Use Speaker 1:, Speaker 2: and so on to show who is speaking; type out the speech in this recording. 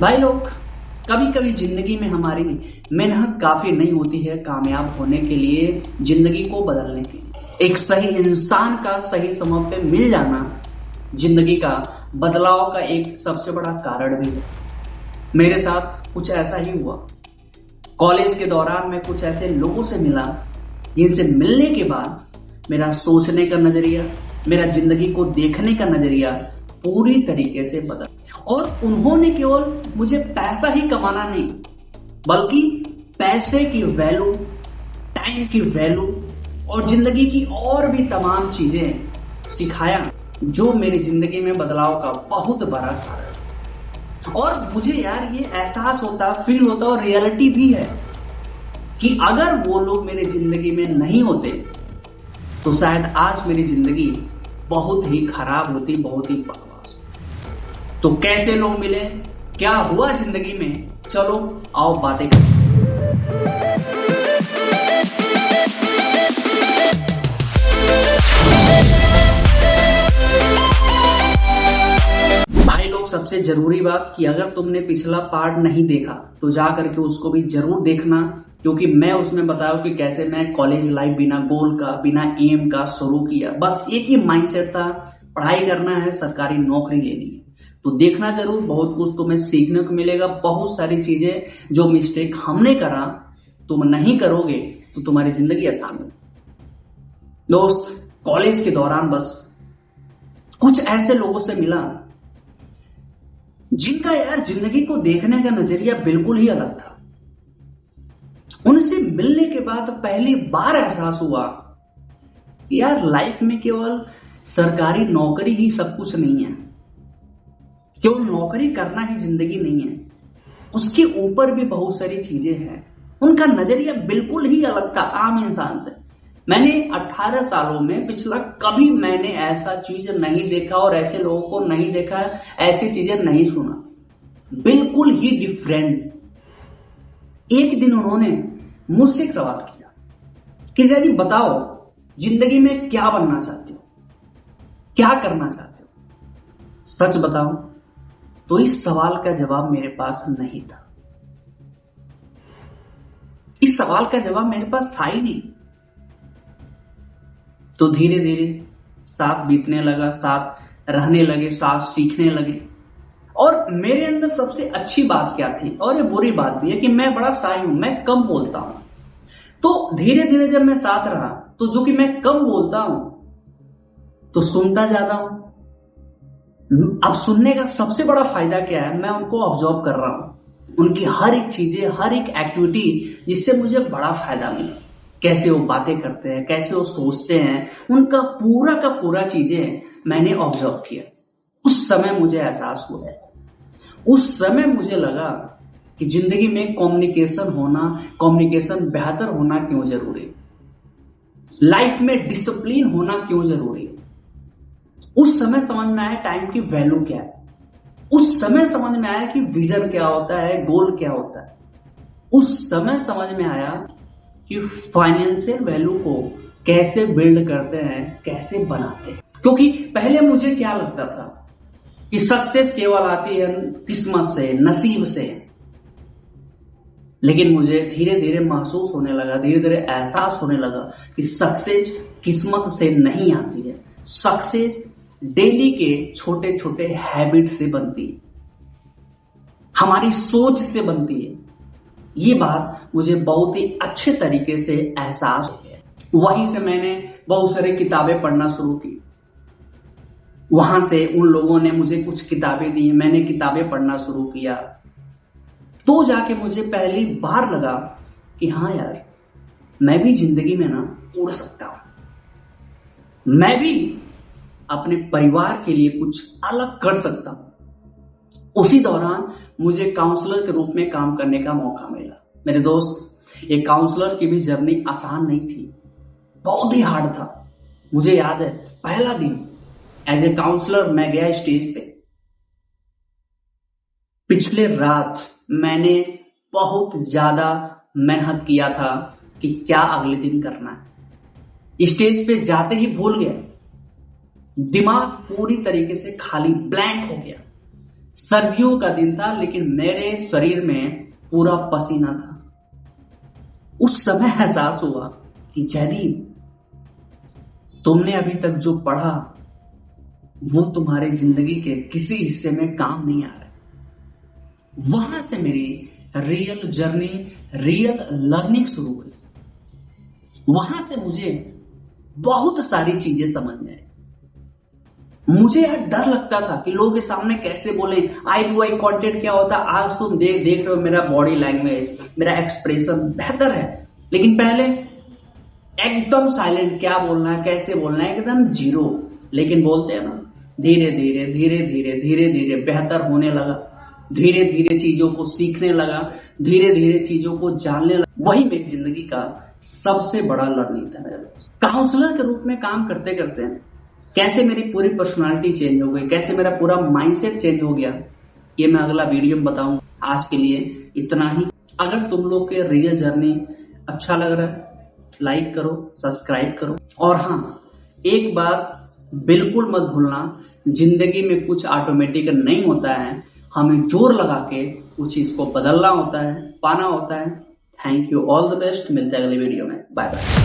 Speaker 1: भाई लोग, कभी कभी जिंदगी में हमारी मेहनत काफी नहीं होती है कामयाब होने के लिए, जिंदगी को बदलने के लिए। एक सही इंसान का सही समय पे मिल जाना जिंदगी का बदलाव का एक सबसे बड़ा कारण भी है। मेरे साथ कुछ ऐसा ही हुआ। कॉलेज के दौरान मैं कुछ ऐसे लोगों से मिला जिनसे मिलने के बाद मेरा सोचने का नजरिया, मेरा जिंदगी को देखने का नजरिया पूरी तरीके से बदल। और उन्होंने केवल मुझे पैसा ही कमाना नहीं, बल्कि पैसे की वैल्यू, टाइम की वैल्यू और जिंदगी की और भी तमाम चीजें सिखाया, जो मेरी जिंदगी में बदलाव का बहुत बड़ा कारण। और मुझे यार ये एहसास होता, फील होता और रियलिटी भी है कि अगर वो लोग मेरी जिंदगी में नहीं होते तो शायद आज मेरी जिंदगी बहुत ही खराब होती, बहुत ही बकवास। तो कैसे लोग मिले, क्या हुआ जिंदगी में, चलो आओ बातें करें। भाई लोग, सबसे जरूरी बात कि अगर तुमने पिछला पार्ट नहीं देखा तो जा करके उसको भी जरूर देखना, क्योंकि मैं उसमें बताऊं कि कैसे मैं कॉलेज लाइफ बिना गोल का, बिना एम का शुरू किया। बस एक ही माइंडसेट था, पढ़ाई करना है, सरकारी नौकरी लेनी है। तो देखना जरूर, बहुत कुछ तुम्हें सीखने को मिलेगा। बहुत सारी चीजें जो मिस्टेक हमने करा तुम नहीं करोगे तो तुम्हारी जिंदगी आसान होगी। दोस्त, कॉलेज के दौरान बस कुछ ऐसे लोगों से मिला जिनका यार जिंदगी को देखने का नजरिया बिल्कुल ही अलग था। उनसे मिलने के बाद पहली बार एहसास हुआ कि यार लाइफ में केवल सरकारी नौकरी ही सब कुछ नहीं है, केवल नौकरी करना ही जिंदगी नहीं है, उसके ऊपर भी बहुत सारी चीजें हैं। उनका नजरिया बिल्कुल ही अलग था आम इंसान से। मैंने 18 सालों में पिछला कभी मैंने ऐसा चीज नहीं देखा और ऐसे लोगों को नहीं देखा, ऐसी चीजें नहीं सुना, बिल्कुल ही डिफरेंट। एक दिन उन्होंने मुझसे एक सवाल किया कि जी बताओ, जिंदगी में क्या बनना चाहते हो, क्या करना चाहते हो? सच बताओ तो इस सवाल का जवाब मेरे पास नहीं था। इस सवाल का जवाब मेरे पास था ही नहीं। तो धीरे धीरे साथ बीतने लगा, साथ रहने लगे, साथ सीखने लगे। और मेरे अंदर सबसे अच्छी बात क्या थी, और ये बुरी बात भी है, कि मैं बड़ा शाय हूं, मैं कम बोलता हूं। तो धीरे धीरे जब मैं साथ रहा तो जो कि मैं कम बोलता हूं तो सुनता ज्यादा हूं। अब सुनने का सबसे बड़ा फायदा क्या है, मैं उनको ऑब्जर्व कर रहा हूं, उनकी हर एक चीजें, हर एक एक्टिविटी, जिससे मुझे बड़ा फायदा मिला। कैसे वो बातें करते हैं, कैसे वो सोचते हैं, उनका पूरा का पूरा चीजें मैंने ऑब्जर्व किया। उस समय मुझे एहसास हुआ, उस समय मुझे लगा कि जिंदगी में कम्युनिकेशन होना, कम्युनिकेशन बेहतर होना क्यों जरूरी है, लाइफ में डिसिप्लिन होना क्यों जरूरी है। उस समय समझ में आया टाइम की वैल्यू क्या है। उस समय समझ में आया कि विजन क्या होता है, गोल क्या होता है। उस समय समझ में आया कि फाइनेंशियल वैल्यू को कैसे बिल्ड करते हैं, कैसे बनाते हैं। क्योंकि पहले मुझे क्या लगता था कि सक्सेस केवल आती है किस्मत से, नसीब से। लेकिन मुझे धीरे धीरे महसूस होने लगा, धीरे धीरे एहसास होने लगा कि सक्सेस किस्मत से नहीं आती है। सक्सेस डेली के छोटे छोटे हैबिट से बनती है, हमारी सोच से बनती है। ये बात मुझे बहुत ही अच्छे तरीके से एहसास हो गया। वहीं से मैंने बहुत सारी किताबें पढ़ना शुरू की। वहां से उन लोगों ने मुझे कुछ किताबें दी, मैंने किताबें पढ़ना शुरू किया। तो जाके मुझे पहली बार लगा कि हाँ यार, मैं भी जिंदगी में ना उड़ सकता हूं, मैं भी अपने परिवार के लिए कुछ अलग कर सकता हूं। उसी दौरान मुझे काउंसलर के रूप में काम करने का मौका मिला। मेरे दोस्त, ये काउंसलर की भी जर्नी आसान नहीं थी, बहुत ही हार्ड था। मुझे याद है पहला दिन एज ए काउंसलर मैं गया स्टेज पे। पिछले रात मैंने बहुत ज्यादा मेहनत किया था कि क्या अगले दिन करना है। स्टेज पे जाते ही भूल गया, दिमाग पूरी तरीके से खाली, ब्लैंक हो गया। सर्दियों का दिन था, लेकिन मेरे शरीर में पूरा पसीना था। उस समय एहसास हुआ कि जयदीप, तुमने अभी तक जो पढ़ा वो तुम्हारी जिंदगी के किसी हिस्से में काम नहीं आ रहा। वहां से मेरी रियल जर्नी, रियल लर्निंग शुरू हुई। वहां से मुझे बहुत सारी चीजें समझ में आई। मुझे यार डर लगता था कि लोगों के सामने कैसे बोले, आई टू आई कॉन्टेंट क्या होता है। आज तुम देख रहे हो मेरा बॉडी लैंग्वेज, मेरा एक्सप्रेशन बेहतर है, लेकिन पहले एकदम साइलेंट, क्या बोलना है कैसे बोलना है एकदम जीरो। लेकिन बोलते हैं ना, धीरे धीरे धीरे धीरे धीरे धीरे बेहतर होने लगा, धीरे धीरे चीजों को सीखने लगा, धीरे धीरे चीजों को जानने लगा। वही मेरी जिंदगी का सबसे बड़ा लर्निंग था मेरे दोस्त। काउंसलर के रूप में काम करते करते कैसे मेरी पूरी पर्सनालिटी चेंज हो गई, कैसे मेरा पूरा माइंडसेट चेंज हो गया, ये मैं अगला वीडियो में बताऊंगा। आज के लिए इतना ही। अगर तुम लोग के रियल जर्नी अच्छा लग रहा है, लाइक करो, सब्सक्राइब करो। और हाँ, एक बात बिल्कुल मत भूलना, जिंदगी में कुछ ऑटोमेटिक नहीं होता है, हमें जोर लगा के उस चीज को बदलना होता है, पाना होता है। Thank you, all the best. मिलते हैं अगले वीडियो में। Bye bye.